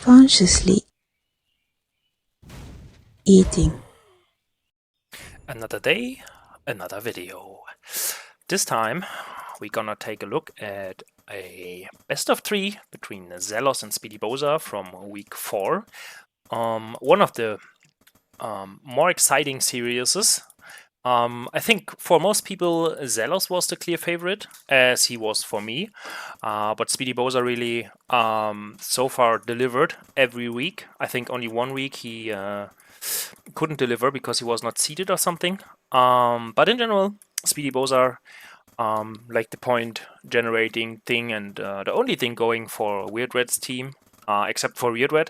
consciously eating. Another day, another video. This time we're gonna take a look at a best of 3 between Zelos and SpeedyBozar from week 4. One of the more exciting series. I think for most people Zelos was the clear favorite, as he was for me. But SpeedyBozar really so far delivered every week. I think only 1 week he couldn't deliver because he was not seated or something. But in general, SpeedyBozar, like the point generating thing and the only thing going for Weird Red's team, except for Weird Red.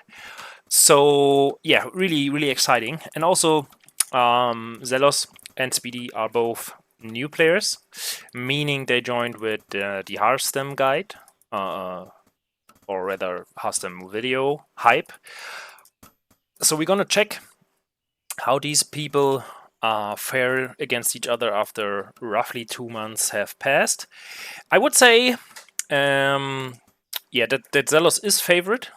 So yeah, really exciting. And also Zelos and Speedy are both new players, meaning they joined with the Hearthstone guide, or rather Hearthstone video hype. So we're gonna check how these people fare against each other after roughly 2 months have passed. I would say, yeah, that Zelos is favorite,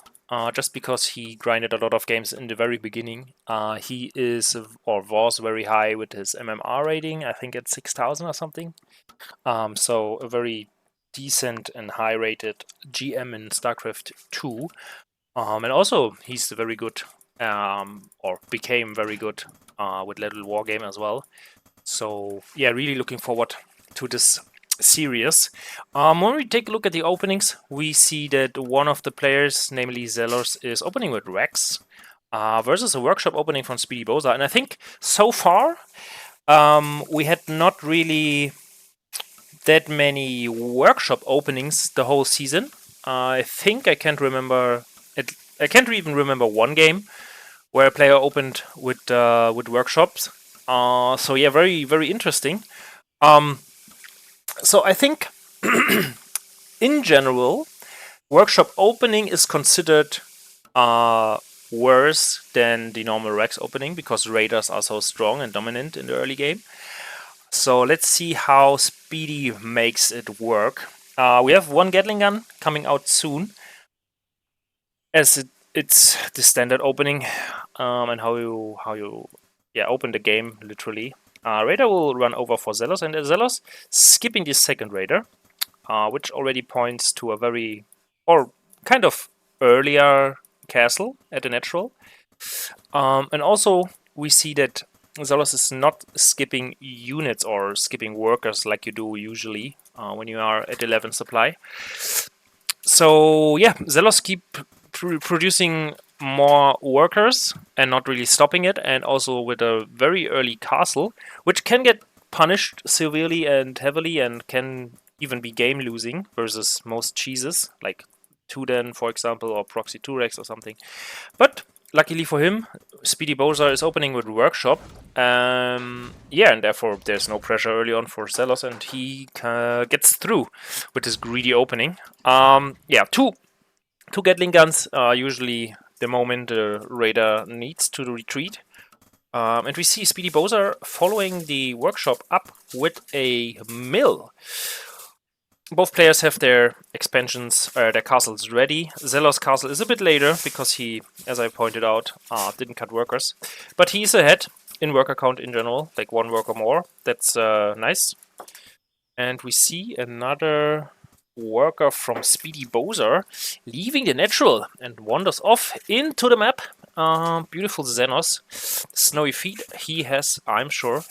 just because he grinded a lot of games in the very beginning. He is or was very high with his MMR rating, I think at 6,000 or something. So a very decent and high rated GM in StarCraft 2. And also he's very good, or became very good with Little Wargame as well. So yeah, really looking forward to this series. When we take a look at the openings, we see that one of the players, namely Zelos, is opening with Rex versus a workshop opening from SpeedyBozar. And I think so far we had not really that many workshop openings the whole season. I think I can't remember it. I can't even remember one game where a player opened with workshops. So yeah, very interesting. So I think in general, workshop opening is considered worse than the normal Rex opening because raiders are so strong and dominant in the early game. So let's see how Speedy makes it work. We have one Gatling gun coming out soon, as it's the standard opening, and how you open the game literally. Raider will run over for Zelos, and Zelos skipping the second Raider, which already points to a very or kind of earlier castle at the natural. And also we see that Zelos is not skipping units or skipping workers like you do usually when you are at 11 supply. So yeah, Zelos keep producing more workers and not really stopping it, and also with a very early castle, which can get punished severely and heavily and can even be game losing versus most cheeses like Tuden, for example, or Proxy 2 Rex or something. But luckily for him, SpeedyBozar is opening with Workshop. Yeah, and therefore there's no pressure early on for Zelos, and he gets through with his greedy opening. Yeah, two Gatling guns are usually the moment the Raider needs to retreat. And we see SpeedyBozar following the Workshop up with a mill. Both players have their expansions, their castles ready. Zelos' castle is a bit later because he, as I pointed out, didn't cut workers. But he's ahead in worker count in general, like 1 worker more. That's nice. And we see another worker from SpeedyBozar leaving the natural and wanders off into the map. Beautiful Xenos. Snowy feet he has, I'm sure.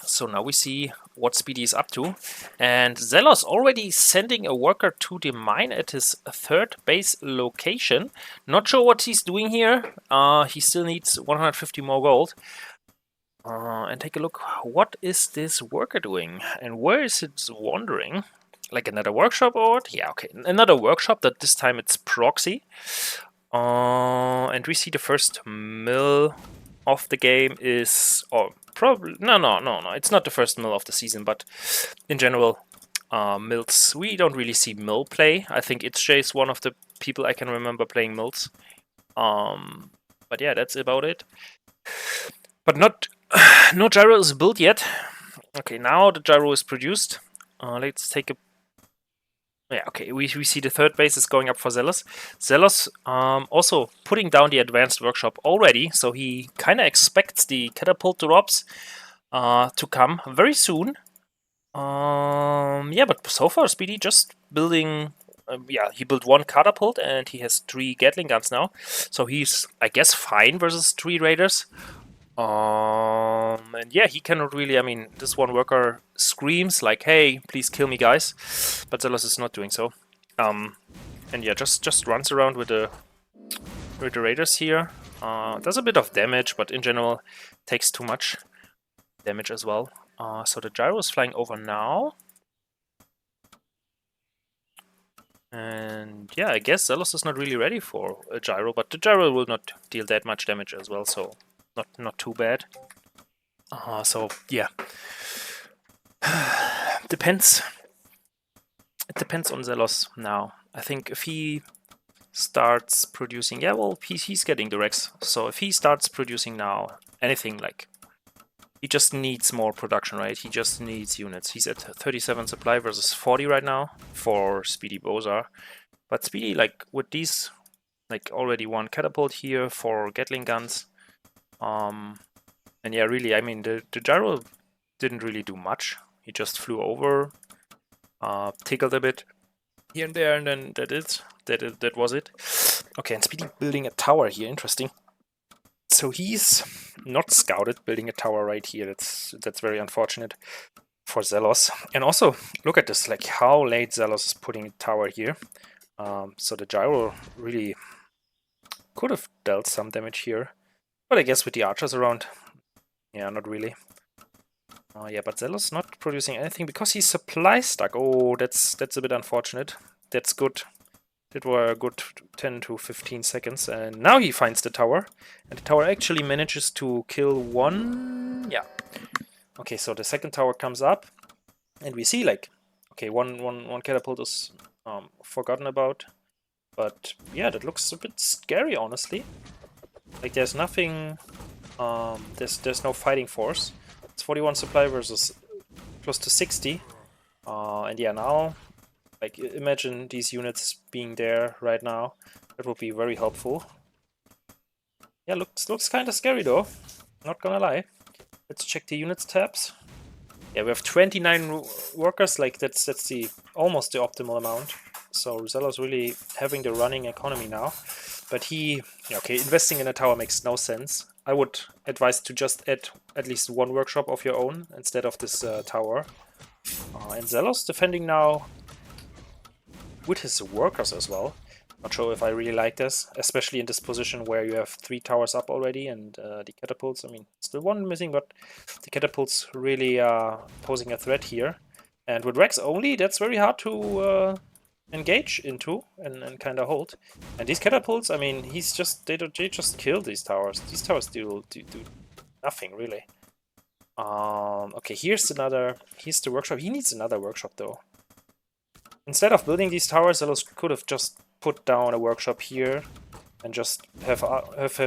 So now we see what Speedy is up to. And Zelos already sending a worker to the mine at his 3rd base location. Not sure what he's doing here. He still needs 150 more gold. And take a look. What is this worker doing? And where is it wandering? Like another workshop or what? Yeah, okay. Another workshop, that this time it's Proxy. And we see the first mill of the game is... or probably... No. It's not the first mill of the season, but in general, mills... We don't really see mill play. I think ItzJ is one of the people I can remember playing mills. But yeah, that's about it. But no gyro is built yet. Okay, now the gyro is produced. Let's take Yeah, okay, we see the third base is going up for Zelos. Zelos also putting down the advanced workshop already, so he kind of expects the catapult drops to come very soon. Yeah, but so far Speedy just building. Yeah, he built one catapult and he has 3 Gatling guns now, so he's, I guess, fine versus 3 raiders. And yeah, he cannot really. I mean, this one worker screams like, "Hey, please kill me, guys!" But Zelos is not doing so. And yeah, just runs around with the raiders here. Does a bit of damage, but in general, takes too much damage as well. So the gyro is flying over now. And yeah, I guess Zelos is not really ready for a gyro, but the gyro will not deal that much damage as well, so not too bad. So yeah, depends. It depends on Zelos now. I think if he starts producing, yeah, well, he's getting the Rex. So if he starts producing now anything, like, he just needs more production, right? He just needs units. He's at 37 supply versus 40 right now for SpeedyBozar. But Speedy, like, with these, like, already 1 catapult here, 4 Gatling guns. And yeah, really, I mean, the gyro didn't really do much. He just flew over, tickled a bit here and there, and then that was it. Okay, and Speedy building a tower here, interesting. So he's not scouted building a tower right here. That's very unfortunate for Zelos. And also, look at this, like how late Zelos is putting a tower here. So the gyro really could have dealt some damage here. But I guess with the archers around, yeah, not really. Yeah, but Zelos not producing anything because he's supply stuck. Oh, that's a bit unfortunate. That's good. It were a good 10 to 15 seconds, and now he finds the tower, and the tower actually manages to kill 1. Yeah. Okay, so the second tower comes up, and we see, like, okay, one catapult is forgotten about, but yeah, that looks a bit scary, honestly. Like, there's nothing, there's no fighting force. It's 41 supply versus close to 60, and yeah, now, like, imagine these units being there right now. That would be very helpful. Yeah, looks kind of scary though. Not gonna lie. Let's check the units tabs. Yeah, we have 29 workers. Like, that's the almost the optimal amount. So Zelos really having the running economy now. But he, okay, investing in a tower makes no sense. I would advise to just add at least 1 workshop of your own instead of this tower. And Zelos defending now with his workers as well. Not sure if I really like this, especially in this position where you have 3 towers up already and the catapults. I mean, still 1 missing, but the catapults really are posing a threat here. And with Rex only, that's very hard to engage into and kind of hold. And these catapults, I mean, they just kill these towers. These towers do nothing really. Okay, here's the workshop. He needs another workshop though. Instead of building these towers, Zelos could have just put down a workshop here and just have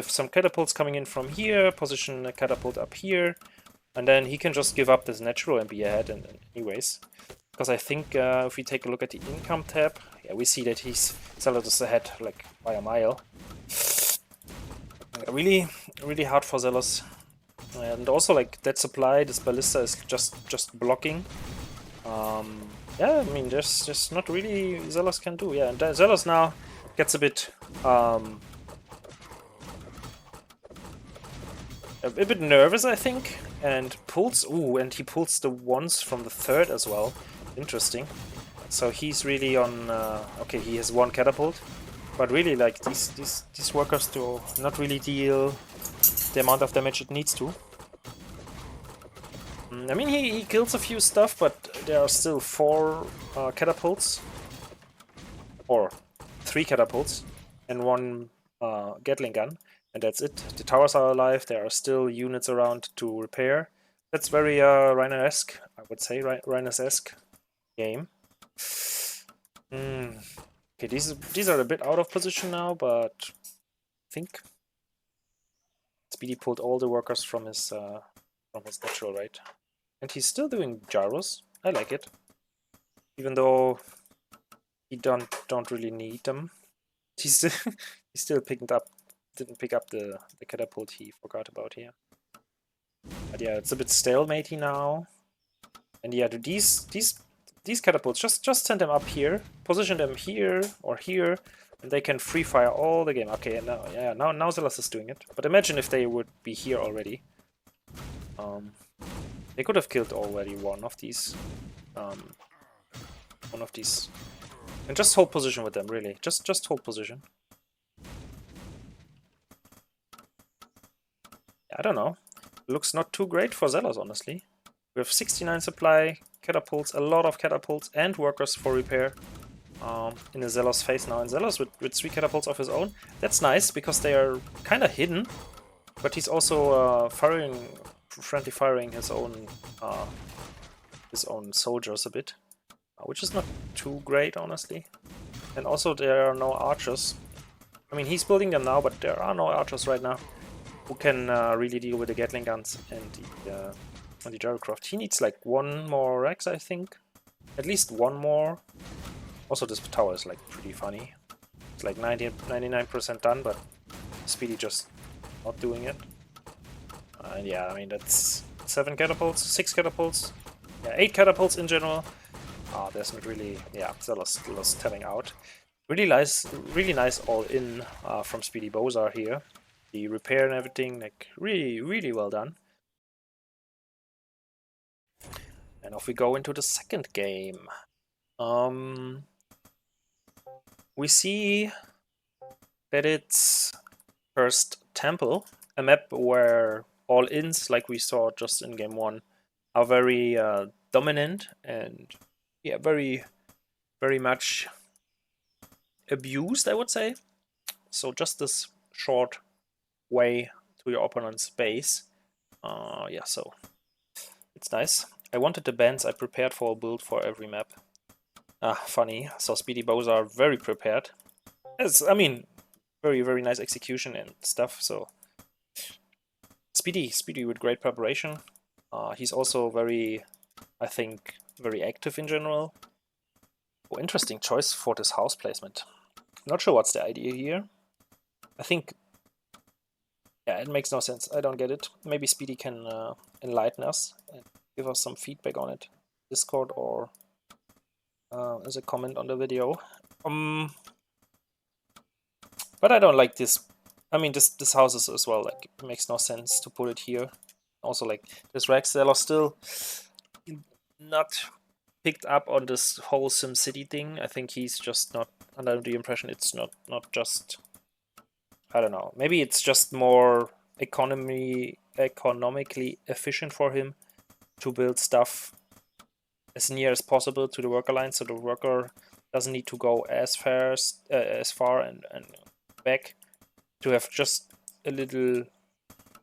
some catapults coming in from here, position a catapult up here, and then he can just give up this natural and be ahead anyways. Because I think if we take a look at the income tab, yeah, we see that Zelos is ahead like by a mile. Really, really hard for Zelos. And also, like, that supply, this ballista is just blocking. Yeah, I mean, there's just not really Zelos can do. Yeah, and Zelos now gets a bit nervous, I think, and pulls. Ooh, and he pulls the ones from the third as well. Interesting. So he's really on. Okay, he has 1 catapult, but really, like, these workers do not really deal the amount of damage it needs to. I mean, he kills a few stuff, but there are still 4 catapults, or 3 catapults, and 1 Gatling gun, and that's it. The towers are alive, there are still units around to repair. That's very Reiner-esque, I would say, Reiner's-esque game. Okay, these are a bit out of position now, but I think Speedy pulled all the workers from his natural, right? And he's still doing gyros. I like it. Even though he don't really need them. He's he still didn't pick up the catapult he forgot about here. But yeah, it's a bit stalemate now. And yeah, do these catapults, just send them up here, position them here or here, and they can free fire all the game. Okay, and now Zelos is doing it. But imagine if they would be here already. They could have killed already one of these. And just hold position with them, really. Just hold position. I don't know. Looks not too great for Zelos, honestly. We have 69 supply, catapults, a lot of catapults, and workers for repair in the Zelos phase now. And Zelos with 3 catapults of his own. That's nice, because they are kind of hidden. But he's also friendly firing his own soldiers a bit. Which is not too great, honestly. And also there are no archers. I mean, he's building them now, but there are no archers right now who can really deal with the Gatling guns and the Gyrocraft. He needs like 1 more Rex, I think. At least 1 more. Also, this tower is like pretty funny. It's like 99% done, but Speedy just not doing it. And yeah, I mean, that's 7 catapults, 6 catapults, yeah, 8 catapults in general. There's not really, yeah, Zelos telling out. Really nice all-in from SpeedyBozar here. The repair and everything, like really well done. And off we go into the second game. We see that it's first Temple, a map where all-ins, like we saw just in game 1, are very dominant and yeah, very much abused, I would say. So just this short way to your opponent's base. Yeah, so it's nice. I wanted the bands I prepared for a build for every map. Funny. So SpeedyBozar are very prepared. I mean, very nice execution and stuff. So Speedy with great preparation. He's also I think, very active in general. Oh, interesting choice for this house placement. Not sure what's the idea here. I think, yeah, it makes no sense. I don't get it. Maybe Speedy can enlighten us and give us some feedback on it. Discord or as a comment on the video. But I don't like this. I mean, this house is as well, like, it makes no sense to put it here. Also, like, this Rex Zelos still not picked up on this whole SimCity thing. I think he's just not under the impression it's not just, I don't know, maybe it's just more economically efficient for him to build stuff as near as possible to the worker line, so the worker doesn't need to go as far and back, to have just a little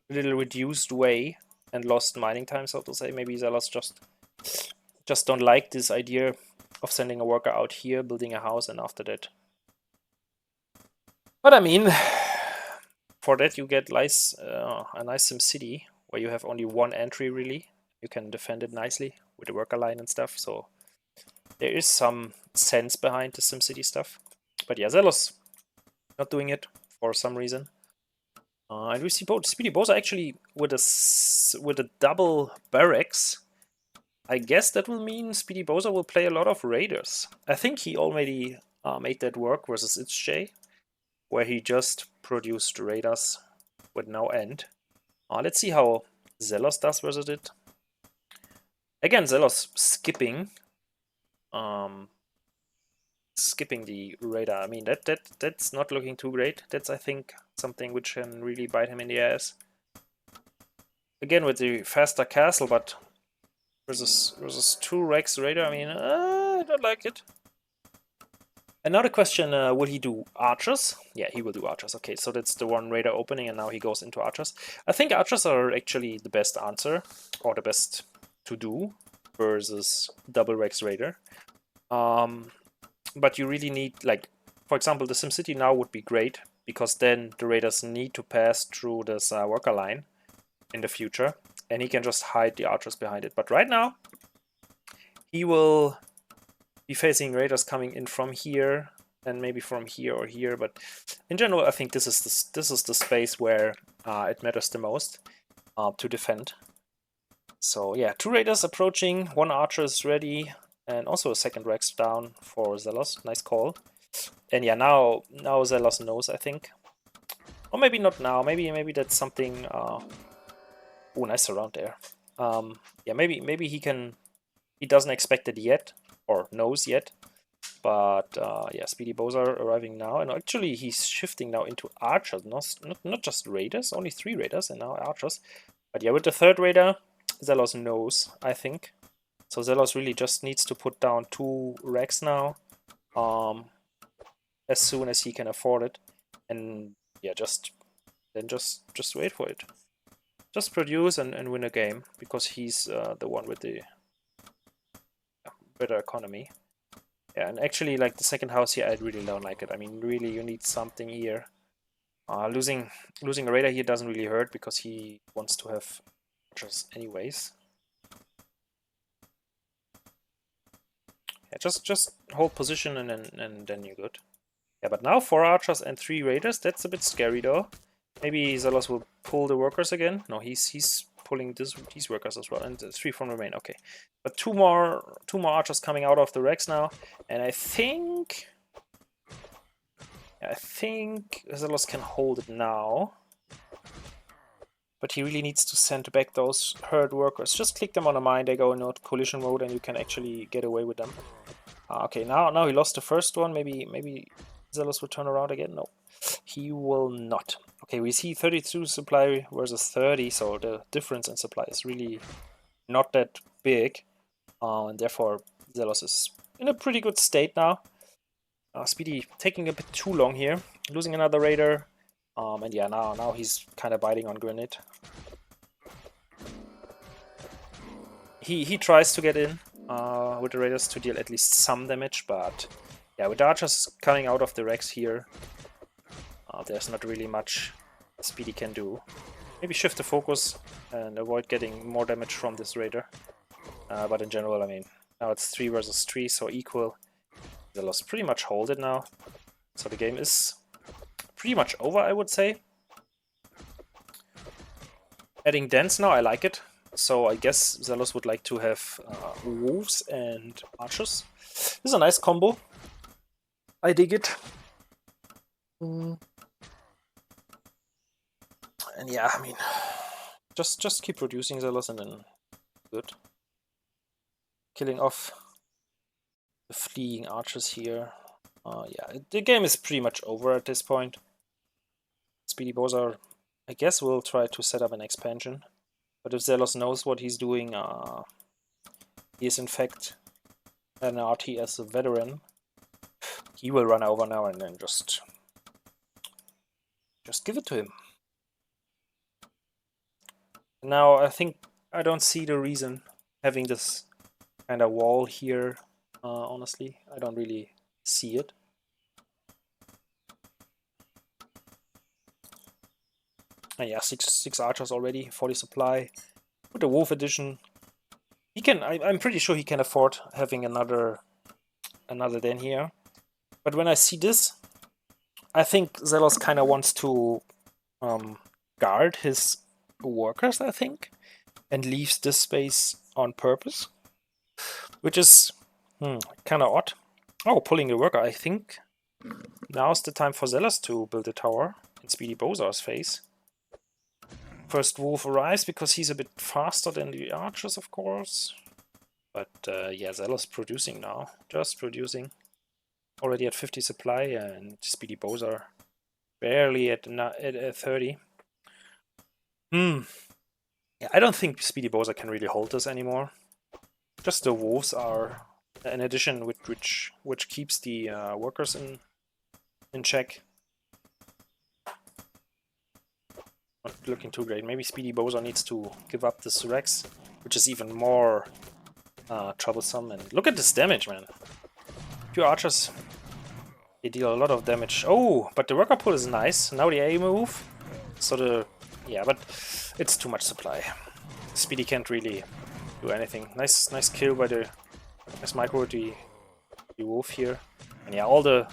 reduced way and lost mining time, so to say. Maybe Zelos just don't like this idea of sending a worker out here, building a house, and after that. But I mean, for that you get a nice SimCity where you have only 1 entry really. You can defend it nicely with the worker line and stuff. So there is some sense behind the SimCity stuff. But yeah, Zelos not doing it for some reason. And we see SpeedyBozar actually with a double barracks. I guess that will mean SpeedyBozar will play a lot of raiders. I think he already made that work versus ItzJ, where he just produced raiders with no end. Let's see how Zelos does versus it. Again, Zelos skipping the radar. I mean, that's not looking too great. That's, I think, something which can really bite him in the ass. Again, with the faster castle, but versus 2 Rex radar, I mean, I don't like it. Another question, will he do archers? Yeah, he will do archers. Okay, so that's the 1 radar opening, and now he goes into archers. I think archers are actually the best answer, or the best to do versus double Rex radar. But you really need, like, for example, the SimCity now would be great, because then the raiders need to pass through this worker line in the future, and he can just hide the archers behind it. But right now, he will be facing raiders coming in from here and maybe from here or here, but in general I think this is the space where it matters the most to defend. So yeah, 2 raiders approaching, 1 archer is ready, and also a second Rex down for Zelos. Nice call. And yeah, now Zelos knows, I think. Or maybe not now. Maybe that's something. Oh, nice around there. Yeah, maybe he doesn't expect it yet or knows yet. But yeah, SpeedyBozar arriving now, and actually he's shifting now into archers, not just raiders. Only 3 raiders and now archers. But yeah, with the 3rd raider, Zelos knows, I think. So Zelos really just needs to put down 2 Rex now, as soon as he can afford it, and yeah, just wait for it. Just produce and win a game, because he's the one with the better economy. Yeah, and actually, like the second house here, I really don't like it. I mean, really, you need something here. Losing a raider here doesn't really hurt, because he wants to have archers anyways. Yeah, just hold position and then you're good. Yeah, but now 4 archers and 3 raiders, that's a bit scary though. Maybe Zelos will pull the workers again. No, he's pulling these workers as well, and 3 from remain. Okay, but two more archers coming out of the Rex now, and I think Zelos can hold it now. But he really needs to send back those herd workers. Just click them on a mine, they go in collision mode, and you can actually get away with them. Okay, now he lost the first one. Maybe Zelos will turn around again. No, he will not. Okay, we see 32 supply versus 30, so the difference in supply is really not that big, and therefore Zelos is in a pretty good state now. Speedy taking a bit too long here, losing another raider, and yeah, now he's kind of biting on granite. He tries to get in with the raiders to deal at least some damage, but yeah, with the archers coming out of the Rex here, there's not really much Speedy can do. Maybe shift the focus and avoid getting more damage from this raider. But in general, I mean, now it's 3 versus 3, so equal. Zelos pretty much hold it now. So the game is pretty much over, I would say. Adding dens now, I like it. So I guess Zelos would like to have wolves and archers. This is a nice combo. I dig it. And yeah, I mean, just keep producing Zelos and then good. Killing off the fleeing archers here. Yeah, the game is pretty much over at this point. SpeedyBozar, I guess, will try to set up an expansion. But if Zelos knows what he's doing, he is in fact an RT as a veteran. He will run over now and then just give it to him. Now I think I don't see the reason having this kind of wall here. Honestly, I don't really see it. And yeah, six archers already, 40 supply. With the wolf edition, he can. I'm pretty sure he can afford having another den here. But when I see this, I think Zelos kind of wants to guard his workers, I think, and leaves this space on purpose, which is kind of odd. Oh, pulling the worker. I think now's the time for Zelos to build a tower in SpeedyBozar's face. First wolf arrives because he's a bit faster than the archers, of course. But yeah, Zelos producing now, just producing. Already at 50 supply, and SpeedyBozar barely at 30. Yeah, I don't think SpeedyBozar can really hold this anymore. Just the wolves are an addition which keeps the workers in check. Not looking too great. Maybe SpeedyBozar needs to give up this Rex, which is even more troublesome. And look at this damage, man. Few archers, they deal a lot of damage. Oh, but the worker pull is nice. Now the A move. So yeah, but it's too much supply. Speedy can't really do anything. Nice kill by the nice micro with the Wolf here. And yeah, all the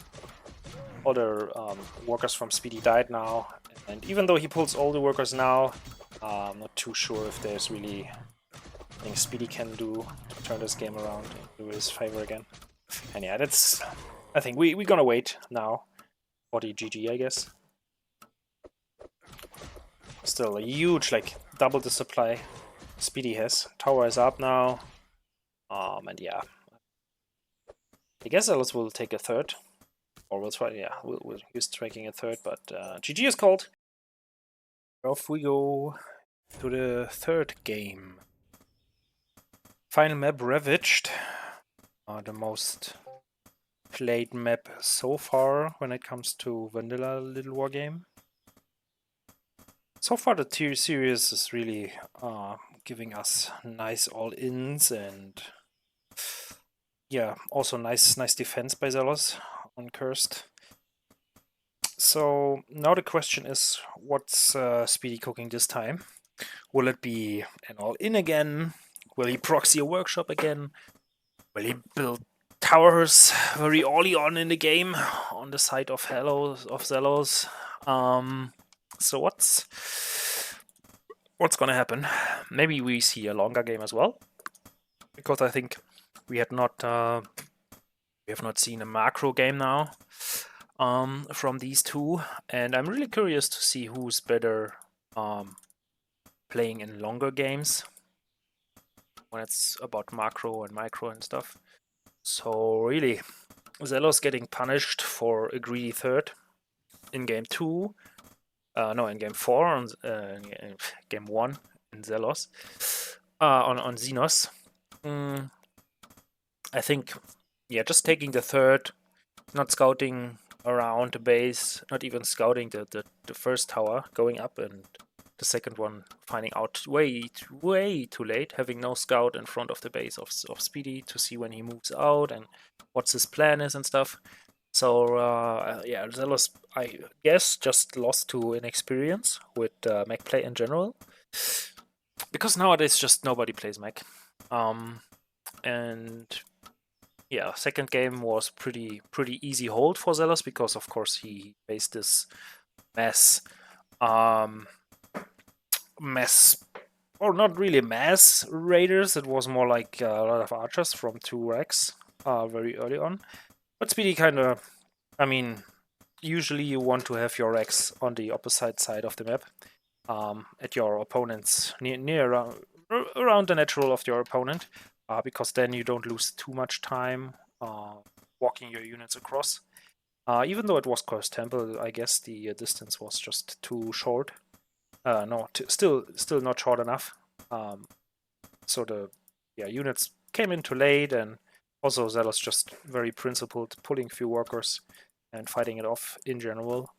workers from Speedy died now. And even though he pulls all the workers now, I'm not too sure if there's really anything Speedy can do to turn this game around into his favor again. And yeah, that's... I think we're gonna wait now for the GG, I guess. Still a huge, like, double the supply Speedy has. Tower is up now. And yeah. I guess Zelos will take a third. Or we'll try, yeah, he's taking a third, but GG is called. Off we go to the third game. Final map Ravaged. The most played map so far when it comes to vanilla Little War game. So far the tier series is really giving us nice all-ins and yeah, also nice defense by Zelos on Cursed. So now the question is, what's Speedy cooking this time? Will it be an all-in again? Will he proxy a workshop again? Will he build towers very early on in the game on the side of Zelos? So what's gonna happen? Maybe we see a longer game as well, because I think we have not seen a macro game now from these two, and I'm really curious to see who's better playing in longer games when it's about macro and micro and stuff. So really, Zelos getting punished for a greedy third in game 2. No, in game 4, in game 1 in Zelos, on Xenos. I think, yeah, just taking the third, not scouting around the base, not even scouting the first tower, going up, and the second one finding out way too late, having no scout in front of the base of Speedy to see when he moves out and what's his plan is and stuff. So yeah, Zelos, I guess, just lost to inexperience with mech play in general, because nowadays just nobody plays mech. And yeah, second game was pretty easy hold for Zelos, because of course he faced this mass, or not really mass raiders. It was more like a lot of archers from 2 racks very early on. But Speedy kind of, I mean, usually you want to have your racks on the opposite side of the map, at your opponent's near around the natural of your opponent, because then you don't lose too much time walking your units across. Even though it was Cursed Temple, I guess the distance was just too short. No, still not short enough. So the units came in too late, and also Zelos just very principled, pulling few workers and fighting it off in general.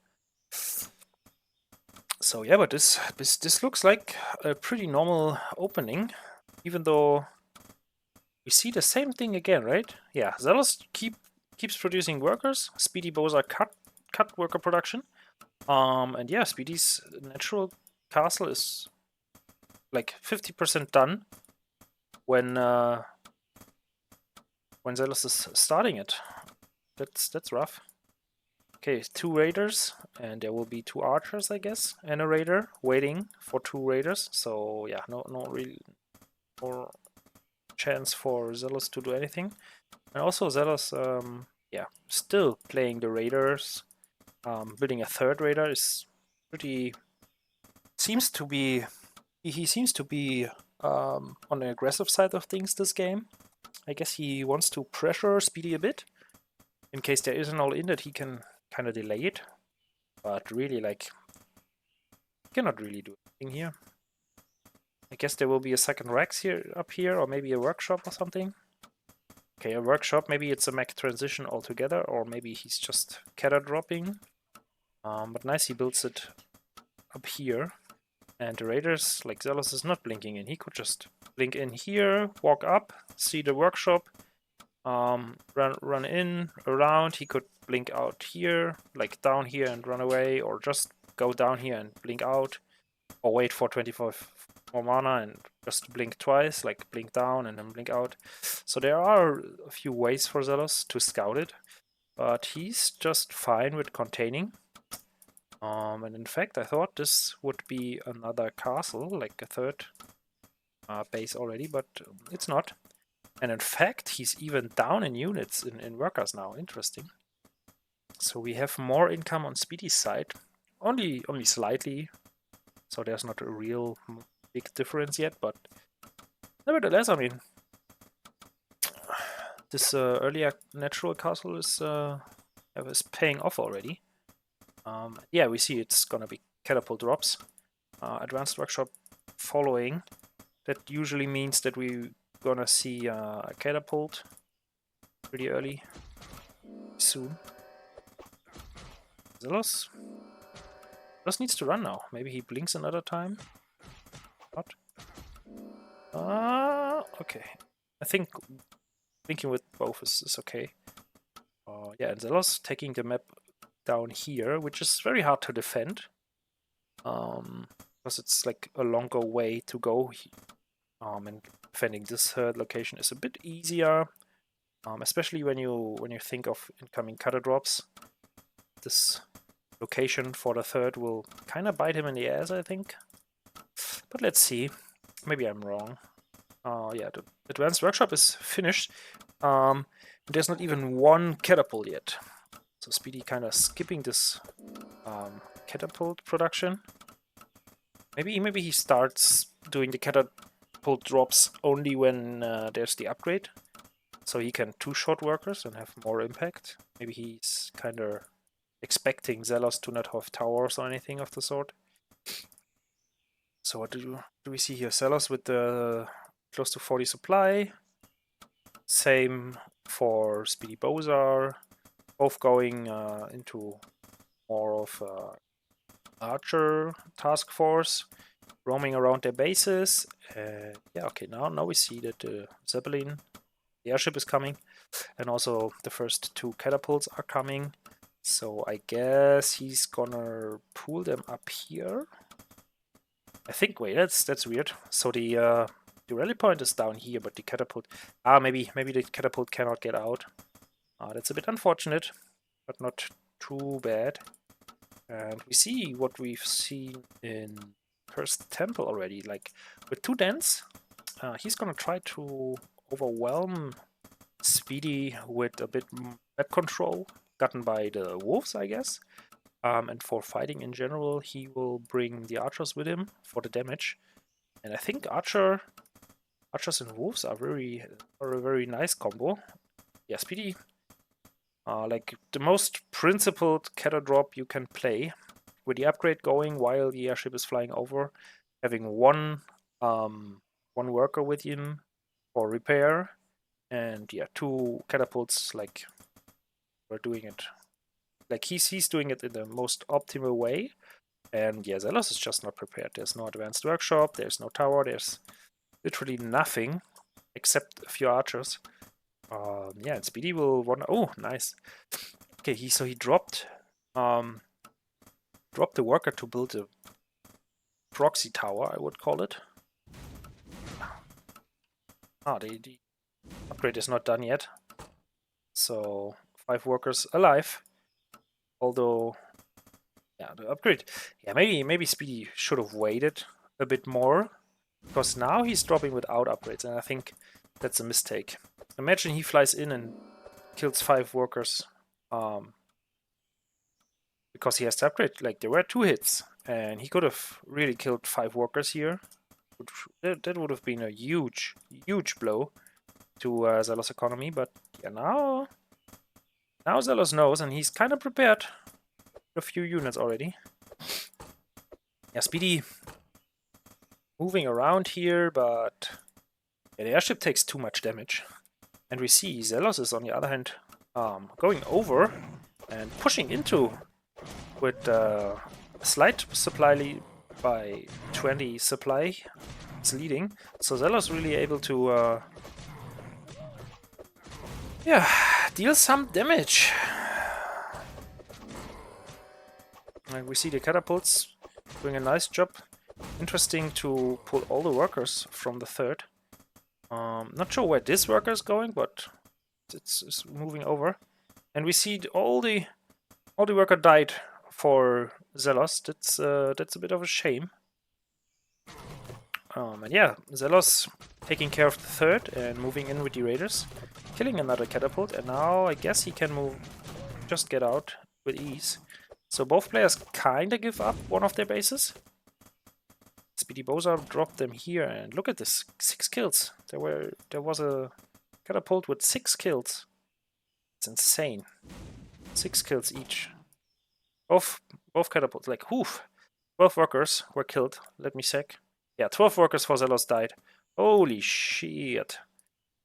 So yeah, but this looks like a pretty normal opening, even though we see the same thing again, right? Yeah, Zelos keeps producing workers. SpeedyBozar cut worker production. And yeah, Speedy's natural castle is like 50% done when Zelos is starting it. That's rough. Okay, 2 raiders, and there will be 2 archers, I guess, and a raider waiting for 2 raiders. So yeah, no real more chance for Zelos to do anything. And also Zelos, yeah, still playing the raiders. Building a 3rd raider is pretty. Seems to be. He seems to be on the aggressive side of things this game. I guess he wants to pressure Speedy a bit, in case there is an all-in that he can kind of delay it. But really, like, cannot really do anything here. I guess there will be a second Rex up here, or maybe a workshop or something. Okay, a workshop, maybe it's a mech transition altogether, or maybe he's just catter dropping. But nice, he builds it up here. And the raiders, like Zelos, is not blinking in. He could just blink in here, walk up, see the workshop, run in, around. He could blink out here, like down here and run away, or just go down here and blink out, or wait for 25 more mana and just blink twice, like blink down and then blink out. So there are a few ways for Zelos to scout it, but he's just fine with containing. And in fact, I thought this would be another castle, like a third base already, but it's not. And in fact, he's even down in units in workers now. Interesting. So we have more income on Speedy's side, only slightly. So there's not a real big difference yet, but nevertheless, I mean, this earlier natural castle is paying off already. Yeah, we see it's gonna be catapult drops. Advanced workshop following. That usually means that we're gonna see a catapult pretty early, soon. Zelos just needs to run now. Maybe he blinks another time. What? Okay. I think thinking with both is okay. Yeah, and Zelos taking the map down here, which is very hard to defend. Because it's like a longer way to go. And defending this third location is a bit easier. Especially when you think of incoming cutter drops. This location for the third will kind of bite him in the ass, I think. But let's see. Maybe I'm wrong. Yeah, the advanced workshop is finished. There's not even one catapult yet. So Speedy kind of skipping this catapult production. Maybe he starts doing the catapult drops only when there's the upgrade. So he can two-shot workers and have more impact. Maybe he's kind of expecting Zelos to not have towers or anything of the sort. So what do we see here? Zelos with the close to 40 supply. Same for SpeedyBozar. Both going into more of archer task force, roaming around their bases. Yeah, okay, now we see that the Zeppelin, the airship is coming, and also the first two catapults are coming. So I guess he's gonna pull them up here. I think, wait, that's weird. So the rally point is down here, but the catapult, maybe the catapult cannot get out. That's a bit unfortunate, but not too bad. And we see what we've seen in Cursed Temple already. Like, with two dens, he's gonna try to overwhelm Speedy with a bit map control, gotten by the wolves, I guess. And for fighting in general, he will bring the archers with him for the damage. And I think archers and wolves are a very nice combo. Yeah, Speedy, like the most principled catter drop you can play, with the upgrade going while the airship is flying over, having one worker with him for repair, and yeah, two catapults. Like, we're doing it, like he's doing it in the most optimal way. And yeah, Zelos is just not prepared. There's no advanced workshop, there's no tower, there's literally nothing except a few archers. Yeah, and Speedy will want. Oh, nice. Okay, so he dropped the worker to build a proxy tower, I would call it. The upgrade is not done yet. So 5 workers alive. Although, yeah, the upgrade. Yeah, maybe Speedy should have waited a bit more, because now he's dropping without upgrades, and I think that's a mistake. Imagine he flies in and kills 5 workers, because he has to upgrade. Like, there were 2 hits, and he could have really killed 5 workers here. That would have been a huge blow to Zelos' economy. But yeah, now Zelos knows, and he's kind of prepared a few units already. Yeah, Speedy moving around here, but yeah, the airship takes too much damage. And we see Zelos is, on the other hand, going over and pushing into with a slight supply lead by 20 supply. It's leading. So Zelos really able to deal some damage. And we see the catapults doing a nice job interesting to pull all the workers from the third. Not sure where this worker is going, but it's moving over. And we see all the worker died for Zelos. That's a bit of a shame. And yeah, Zelos taking care of the third and moving in with the raiders, killing another catapult, and now I guess he can move, just get out with ease. So both players kinda give up one of their bases. SpeedyBozar dropped them here, and look at this, 6 kills. There was a catapult with 6 kills. It's insane. 6 kills each. Both catapults, like, oof. 12 workers were killed. Let me check. Yeah, 12 workers for Zelos died. Holy shit.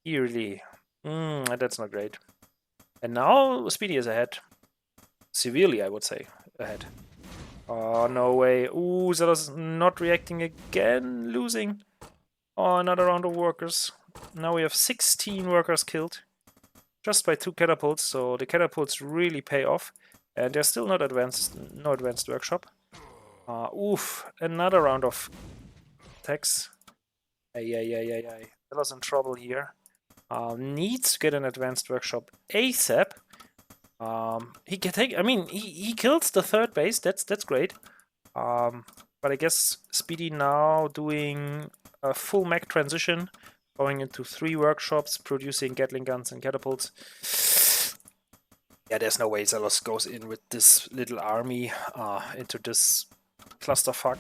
Really. That's not great. And now Speedy is ahead. Severely, I would say, ahead. Oh, no way. Ooh, Zelos not reacting again. Losing. Oh, another round of workers. Now we have 16 workers killed. Just by 2 catapults, so the catapults really pay off. And they're still not advanced, no advanced workshop. Oof, another round of attacks. Ay. Zelos in trouble here. Needs to get an advanced workshop ASAP. He can take. I mean, he kills the third base. That's great. But I guess Speedy now doing a full mech transition, going into 3 workshops, producing Gatling guns and catapults. Yeah, there's no way Zelos goes in with this little army into this clusterfuck.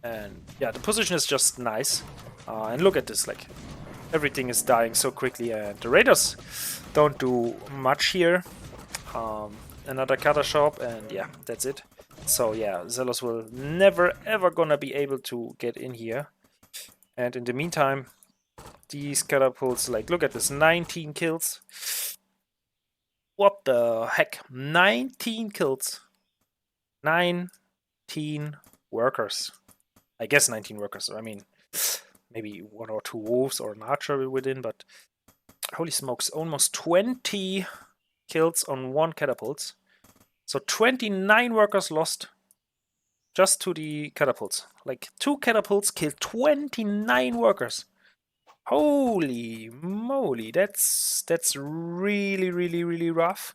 And yeah, the position is just nice. And look at this, like, everything is dying so quickly, and the raiders don't do much here. Another cutter shop, and yeah, that's it. So yeah, Zelos will never ever gonna be able to get in here. And in the meantime, these catapults, like, look at this, 19 kills. What the heck? 19 kills. 19 workers. I guess 19 workers. I mean, maybe 1 or 2 wolves or an archer within, but holy smokes, almost 20 kills on 1 catapult. So 29 workers lost just to the catapults. Like, 2 catapults killed 29 workers. Holy moly, that's really rough.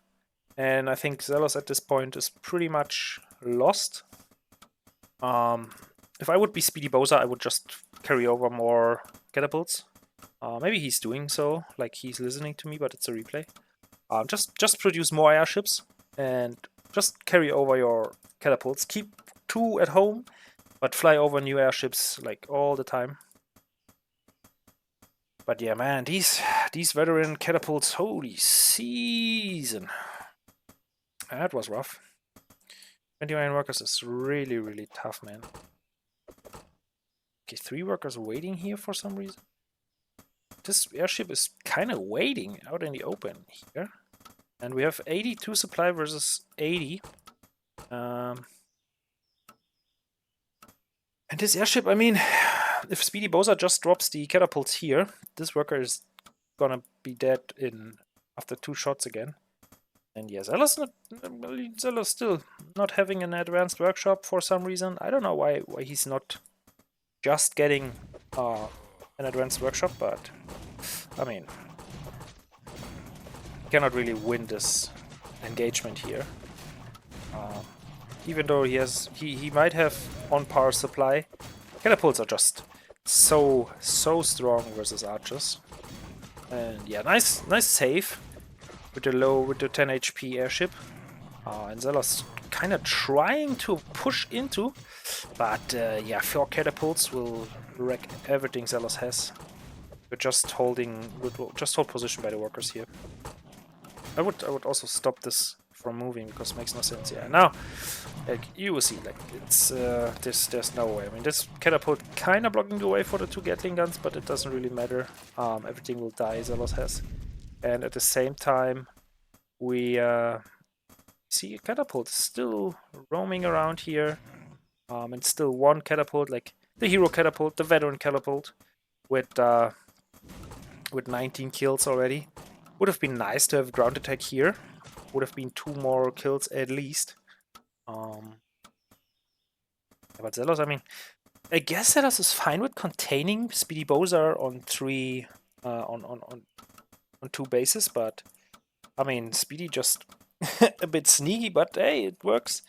And I think Zelos at this point is pretty much lost. If I would be SpeedyBozar, I would just carry over more catapults. Maybe he's doing so, like he's listening to me, but it's a replay. Just produce more airships and just carry over your catapults. Keep 2 at home, but fly over new airships like all the time. But yeah, man, these veteran catapults, holy season. That was rough. 29 workers is really tough, man. Okay, 3 workers waiting here for some reason. This airship is kind of waiting out in the open here. And we have 82 supply versus 80. And this airship, I mean, if SpeedyBozar just drops the catapults here, this worker is gonna be dead in after 2 shots again. And yeah, Zelos still not having an advanced workshop for some reason. I don't know why he's not just getting an advanced workshop, but I mean, cannot really win this engagement here. Even though he might have on par supply, catapults are just so strong versus archers. And yeah, nice save with the 10 HP airship. And Zelos kind of trying to push into, but yeah, 4 catapults will wreck everything Zelos has. We're just hold position by the workers here. I would also stop this from moving because it makes no sense. Yeah, now, like, you will see, like, it's there's no way. I mean, this catapult kind of blocking the way for the 2 Gatling guns, but it doesn't really matter. Everything will die Zelos has, and at the same time, we see a catapult still roaming around here, and still 1 catapult, like the hero catapult, the veteran catapult, with 19 kills already. Would have been nice to have ground attack here. Would have been 2 more kills at least. But Zelos, I mean, I guess Zelos is fine with containing SpeedyBozar on three, on 2 bases, but I mean, Speedy just a bit sneaky, but hey, it works.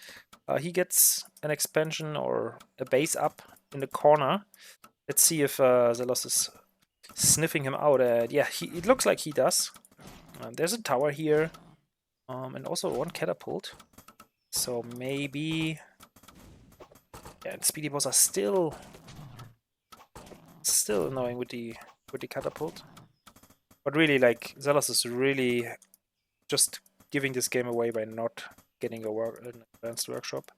He gets an expansion or a base up in the corner. Let's see if Zelos is sniffing him out. Yeah, it looks like he does. There's a tower here, and also one catapult. So maybe, yeah, and SpeedyBozar are still annoying with the catapult. But really, like, Zelos is really just giving this game away by not getting an advanced workshop,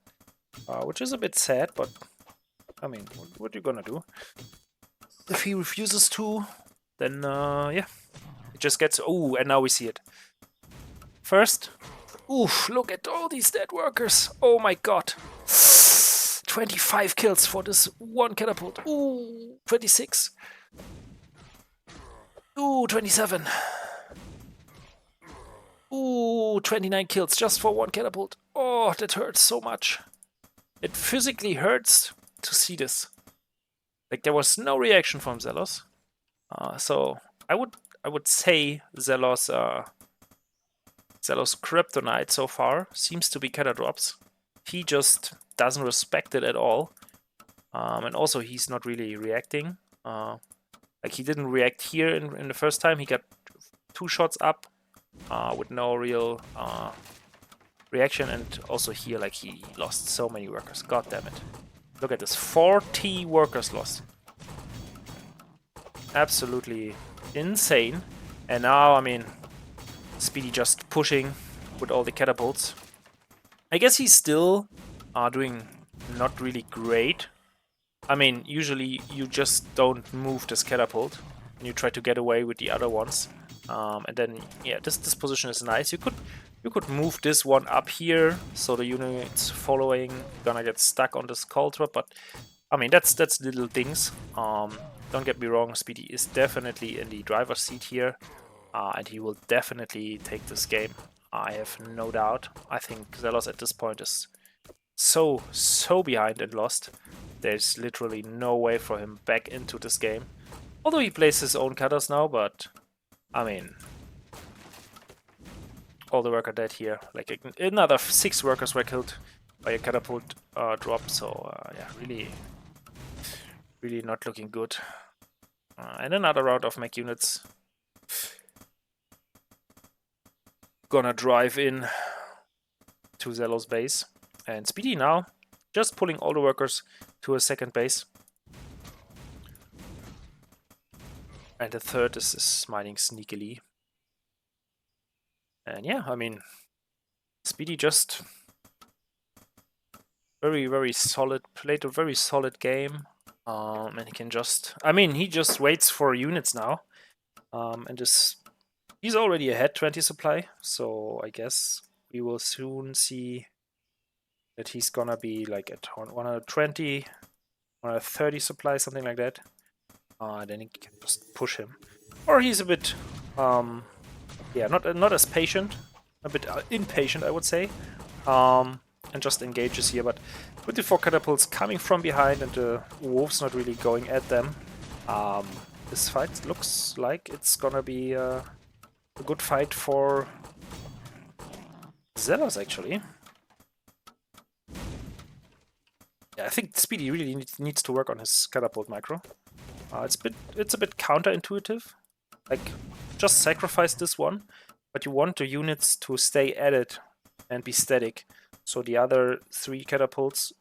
which is a bit sad. But I mean, what are you gonna do? If he refuses to, then yeah, it just gets. Oh, and now we see it. First, oof! Look at all these dead workers. Oh my god. 25 kills for this one catapult. Ooh, 26. Ooh, 27. Ooh, 29 kills just for one catapult. Oh, that hurts so much. It physically hurts to see this. Like, there was no reaction from Zelos. So I would say Zelos kryptonite so far seems to be Catadrops. He just doesn't respect it at all. And also he's not really reacting. Like, he didn't react here in the first time. He got 2 shots up with no real reaction, and also here, like, he lost so many workers. God damn it. Look at this, 40 workers lost. Absolutely insane. And now, I mean, Speedy just pushing with all the catapults. I guess he's still doing not really great. I mean, usually you just don't move this catapult and you try to get away with the other ones. And then, yeah, this position is nice. You could move this one up here, so the units following gonna get stuck on this cauldron. But I mean, that's little things. Don't get me wrong, Speedy is definitely in the driver's seat here, and he will definitely take this game. I have no doubt. I think Zelos at this point is so behind and lost. There's literally no way for him back into this game. Although he plays his own cutters now, but I mean, all the workers dead here. Like, another 6 workers were killed by a catapult drop. So yeah, really not looking good. And another round of mech units gonna drive in to Zelos base. And Speedy now just pulling all the workers to a second base. And the third is mining sneakily. And yeah, I mean, Speedy just very solid, played a very solid game. And he can just, I mean, he just waits for units now. And he's already ahead 20 supply, so I guess we will soon see that he's gonna be like at 120, 130 supply, something like that. Then he can just push him. Or he's a bit, yeah, not as patient, a bit impatient, I would say. And just engages here, but with the 4 catapults coming from behind and the wolves not really going at them, this fight looks like it's gonna be a good fight for Zelos, actually. Yeah, I think Speedy really needs to work on his catapult micro. It's a bit counterintuitive. Like, just sacrifice this one, but you want the units to stay at it and be static, so the other 3 catapults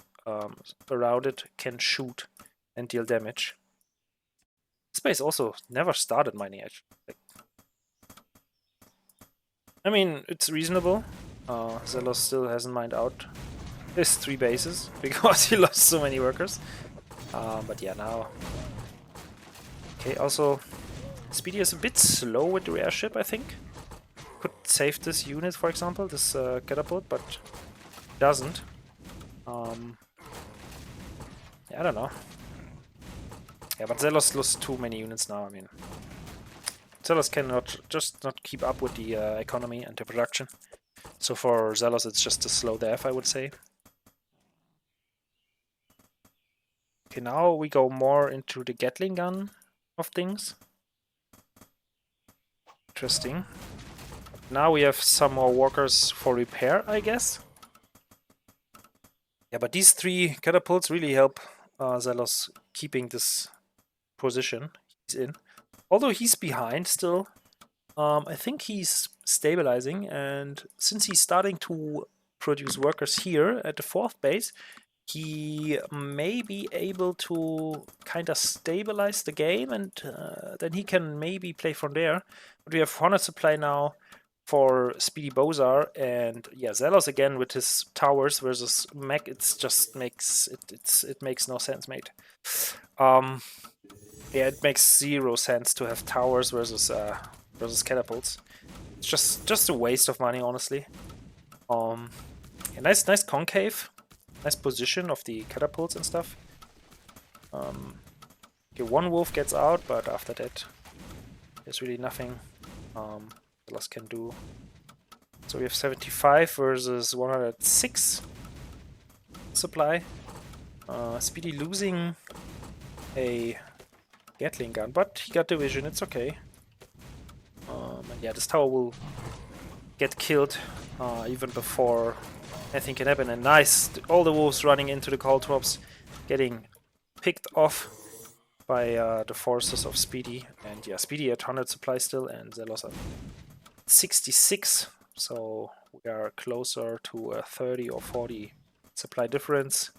around it can shoot and deal damage. This base also never started mining, actually. Like, I mean, it's reasonable. Zelos still hasn't mined out his 3 bases because he lost so many workers. But yeah, now... Okay, also, Speedy is a bit slow with the airship, I think. Could save this unit, for example, this catapult, but doesn't. Yeah, I don't know. Yeah, but Zelos lost too many units now. I mean, Zelos cannot not keep up with the economy and the production. So for Zelos, it's just a slow death, I would say. Okay, now we go more into the Gatling gun of things. Interesting. Now we have some more workers for repair, I guess. Yeah, but these 3 catapults really help Zelos keeping this position he's in. Although he's behind still, I think he's stabilizing, and since he's starting to produce workers here at the 4th base, he may be able to kind of stabilize the game, and then he can maybe play from there. But we have 100 supply now for SpeedyBozar, and yeah, Zelos again with his towers versus mech. It's just makes it makes no sense, mate. Yeah, it makes 0 sense to have towers versus catapults. It's just a waste of money, honestly. A nice concave, nice position of the catapults and stuff. Okay, 1 wolf gets out, but after that, there's really nothing Zelos can do. So we have 75 versus 106 supply. Speedy losing a Gatling gun, but he got division, it's okay. And yeah, this tower will get killed even before anything can happen. And nice, all the wolves running into the caltrops, getting picked off by the forces of Speedy. And yeah, Speedy at 100 supply still, and Zelos at 66. So we are closer to a 30 or 40 supply difference.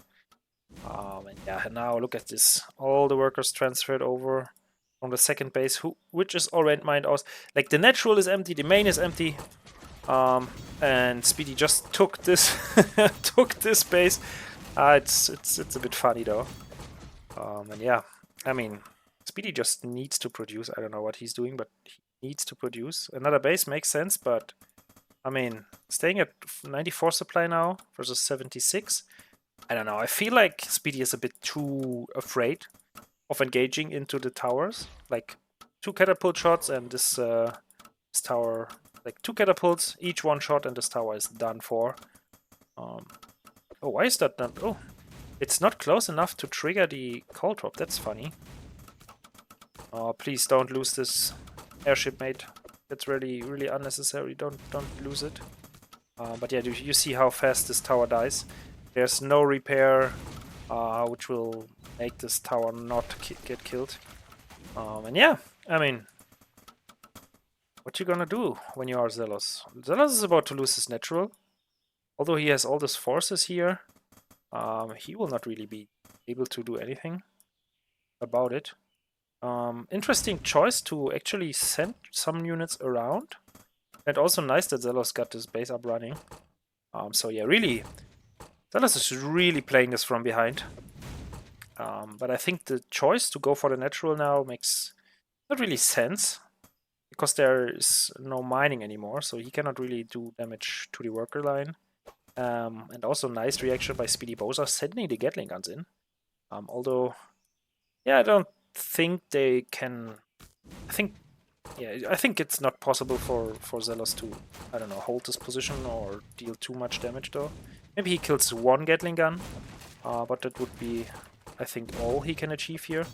And yeah, now look at this. All the workers transferred over from the 2nd base, which is already mined out. Like, the natural is empty, the main is empty. And Speedy just took this took this base. It's a bit funny though. And yeah, I mean, Speedy just needs to produce. I don't know what he's doing, but he needs to produce. Another base makes sense, but I mean, staying at 94 supply now versus 76. I don't know. I feel like Speedy is a bit too afraid of engaging into the towers. Like 2 catapult shots and this tower. Like 2 catapults, each 1 shot, and this tower is done for. Oh, why is that not? Oh, it's not close enough to trigger the call drop. That's funny. Oh, please don't lose this airship, mate. That's really unnecessary. Don't lose it. But yeah, you see how fast this tower dies. There's no repair, which will make this tower not get killed. And yeah, I mean, what you gonna do when you are Zelos? Zelos is about to lose his natural. Although he has all these forces here, he will not really be able to do anything about it. Interesting choice to actually send some units around. And also nice that Zelos got this base up running. So yeah, really, Zelos is really playing this from behind. But I think the choice to go for the natural now makes not really sense, because there is no mining anymore, so he cannot really do damage to the worker line. And also nice reaction by SpeedyBozar sending the Gatling guns in. Although, yeah, I don't think they can. I think it's not possible for Zelos to, I don't know, hold this position or deal too much damage though. Maybe he kills 1 Gatling gun, but that would be, I think, all he can achieve here.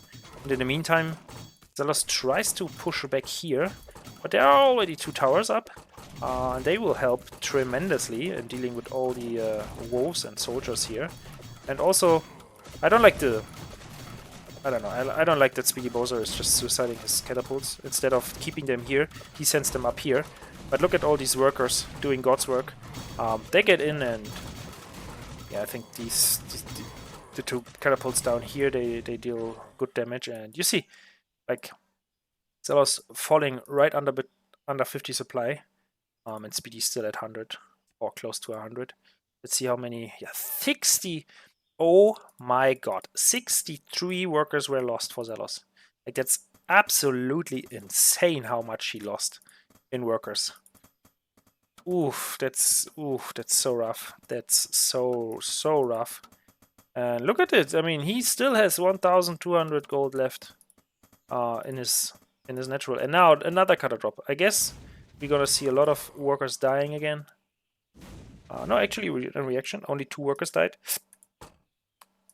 And in the meantime, Zelos tries to push back here, but there are already 2 towers up, and they will help tremendously in dealing with all the wolves and soldiers here. And also, I don't like that SpeedyBozar is just suiciding his catapults. Instead of keeping them here, he sends them up here. But look at all these workers doing God's work. They get in, and yeah, I think the 2 catapults down here, they deal good damage. And you see, like, Zelos falling right under 50 supply, and Speedy's still at 100 or close to 100. Let's see how many. Yeah, 60. Oh my god, 63 workers were lost for Zelos. Like, that's absolutely insane how much he lost in workers. Oof, that's so rough. That's so rough. And look at it. I mean, he still has 1,200 gold left in his natural. And now another cutter drop. I guess we're gonna see a lot of workers dying again. No, actually, in reaction, only 2 workers died.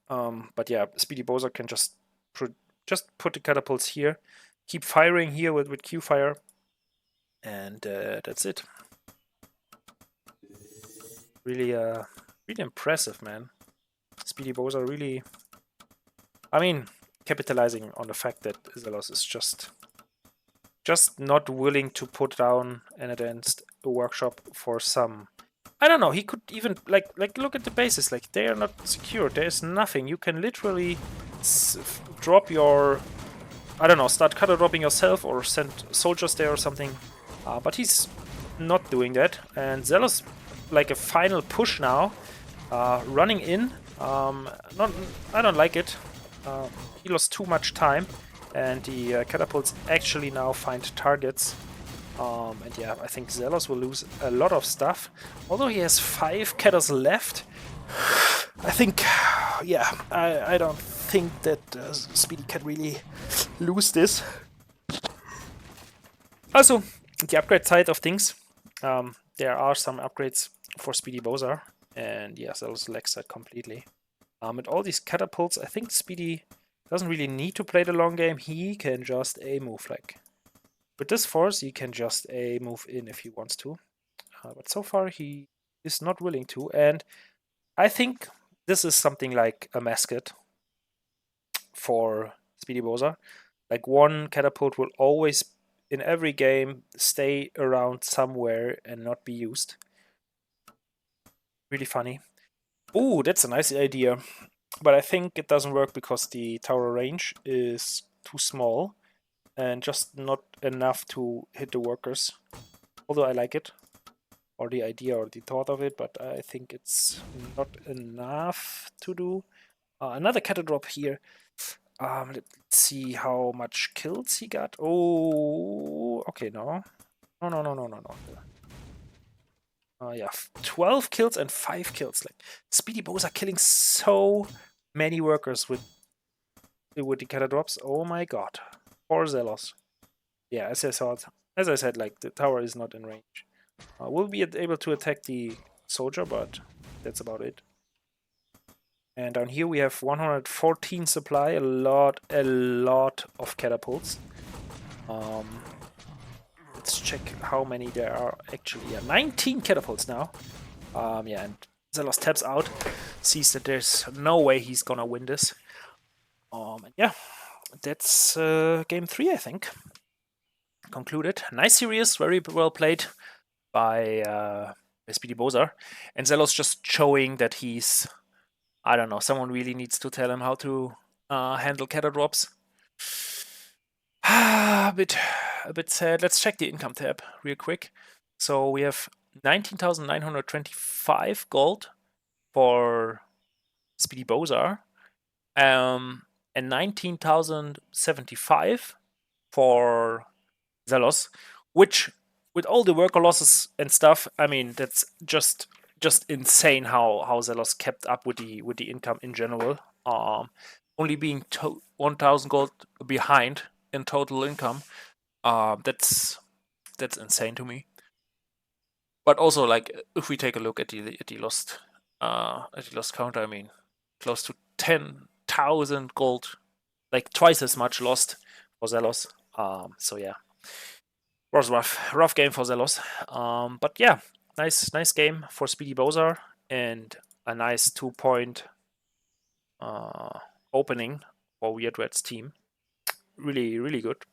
But yeah, SpeedyBozar can just put the catapults here, keep firing here with Q fire, and that's it. Really, really impressive, man. SpeedyBozar really, I mean, capitalizing on the fact that Zelos is just not willing to put down an advanced workshop for some. I don't know. He could even like look at the bases. Like they are not secure. There's nothing. You can literally drop your, I don't know, start cutter dropping yourself or send soldiers there or something. But he's not doing that. And Zelos, like a final push now, running in. Not, I don't like it. He lost too much time, and the catapults actually now find targets. And yeah, I think Zelos will lose a lot of stuff. Although he has 5 catters left, I think, yeah, I don't think that Speedy can really lose this. Also, the upgrade side of things, there are some upgrades for SpeedyBozar, and yeah, Zelos lacks that completely. With all these catapults, I think Speedy doesn't really need to play the long game. He can just A-move, like with this force, he can just A-move in if he wants to. But so far, he is not willing to, and I think this is something like a mascot for SpeedyBozar. Like one catapult will always, in every game, stay around somewhere and not be used. Really funny. Ooh, that's a nice idea. But I think it doesn't work because the tower range is too small and just not enough to hit the workers. Although I like it, or the idea or the thought of it, but I think it's not enough to do. Another cattle drop here. Let's see how much kills he got. Oh, okay, no. No. Yeah, 12 kills and 5 kills. Like SpeedyBozar killing so many workers with the cattle drops. Oh my god. Poor Zelos. Yeah, as I said, like the tower is not in range. We'll be able to attack the soldier, but that's about it. And down here we have 114 supply, a lot of catapults. Let's check how many there are actually. Yeah, 19 catapults now. Yeah, and Zelos taps out, sees that there's no way he's gonna win this. And yeah, that's game 3, I think. Concluded. Nice series, very well played by SpeedyBozar. And Zelos just showing that he's, I don't know, someone really needs to tell him how to handle cattle drops. a bit sad. Let's check the income tab real quick. So we have 19,925 gold for SpeedyBozar, and 19,075 for Zelos, which with all the worker losses and stuff, I mean that's just insane how Zelos kept up with the income in general. Only being 1,000 gold behind in total income. That's insane to me. But also, like, if we take a look at the lost counter, I mean, close to 10,000 gold, like twice as much lost for Zelos. So yeah, it was rough game for Zelos. But yeah, nice game for SpeedyBozar and a nice 2-point opening for Weird Red's team. Really good.